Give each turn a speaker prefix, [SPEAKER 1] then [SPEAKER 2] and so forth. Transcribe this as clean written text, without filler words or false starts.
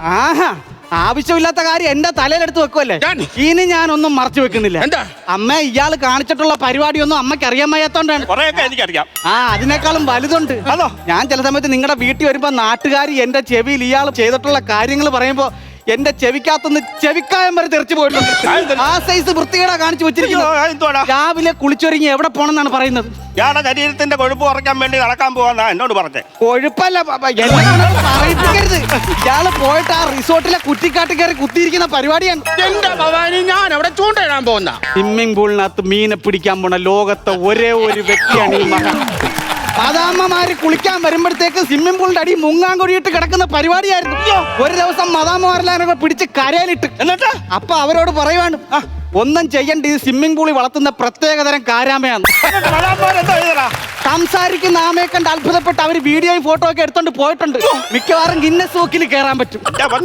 [SPEAKER 1] ആഹാ, ആവശ്യമില്ലാത്ത കാര്യം എന്റെ തലയിലെടുത്ത് വെക്കുമല്ലേ. ഇനി ഞാനൊന്നും മറച്ചു വെക്കുന്നില്ല.
[SPEAKER 2] എന്താ
[SPEAKER 1] അമ്മ ഇയാള് കാണിച്ചിട്ടുള്ള പരിപാടിയൊന്നും അമ്മയ്ക്ക് അറിയാൻ വയ്യാത്തോണ്ടാണ്.
[SPEAKER 2] കുറെയൊക്കെ എനിക്കറിയാം.
[SPEAKER 1] അതിനേക്കാളും വലുതുണ്ട്.
[SPEAKER 2] അതോ?
[SPEAKER 1] ഞാൻ ചില സമയത്ത് നിങ്ങളുടെ വീട്ടിൽ വരുമ്പോ നാട്ടുകാർ എന്റെ ചെവിയിൽ ഇയാൾ ചെയ്തിട്ടുള്ള കാര്യങ്ങൾ പറയുമ്പോ എന്റെ ചെവിക്കകത്തുനിന്ന് ചെവിക്കായം വരെ തെറിച്ചു പോയിട്ടുണ്ട്. ആ സൈസ് വൃത്തികേടാ കാണിച്ചു വെച്ചിരിക്കുന്നു. രാവിലെ കുളിച്ചൊരുങ്ങി എവിടെ പോണെന്നാണ് പറയുന്നത്?
[SPEAKER 2] ഇയാളുടെ ശരീരത്തിന്റെ കൊഴുപ്പ് കുറയ്ക്കാൻ വേണ്ടി നടക്കാൻ പോവാന്നാ എന്നോട് പറഞ്ഞേ.
[SPEAKER 1] കൊഴുപ്പല്ല, പറയിപ്പിക്കരുത്. ഇയാള് പോയിട്ട് ആ റിസോർട്ടിലെ കുറ്റിക്കാട്ട് കയറി കുത്തിയിരിക്കുന്ന പരിപാടിയാണ്.
[SPEAKER 2] എന്റെ ഭവാനി, ഞാൻ അവിടെ ചൂണ്ടയിടാൻ പോകുന്ന
[SPEAKER 1] സ്വിമ്മിംഗ് പൂളിനകത്ത് മീനെ പിടിക്കാൻ പോണ ലോകത്തെ ഒരേ ഒരു വ്യക്തിയാണ് ഈ മകൻ. മദാമ്മമാര് കുളിക്കാൻ വരുമ്പോഴത്തേക്ക് സ്വിമ്മിംഗ് പൂളിന്റെ അടി മുങ്ങാൻ കൊടിയിട്ട് കിടക്കുന്ന പരിപാടിയായിരുന്നു. ഒരു ദിവസം മദാമ്മമാരെല്ലാം പിടിച്ച് കരയിലിട്ട്. എന്നിട്ട് അപ്പൊ അവരോട് പറയുവാണ്, ഒന്നും ചെയ്യണ്ട, ഈ സ്വിമ്മിംഗ് പൂളിൽ വളർത്തുന്ന പ്രത്യേകതരം കാരാമയാണ്. സംസാരിക്കുന്ന ആമയെ കണ്ട് അത്ഭുതപ്പെട്ട് അവര് വീഡിയോയും ഫോട്ടോ ഒക്കെ എടുത്തോണ്ട് പോയിട്ടുണ്ട്. മിക്കവാറും ഗിന്നസ് ബുക്കിൽ കയറാൻ പറ്റും.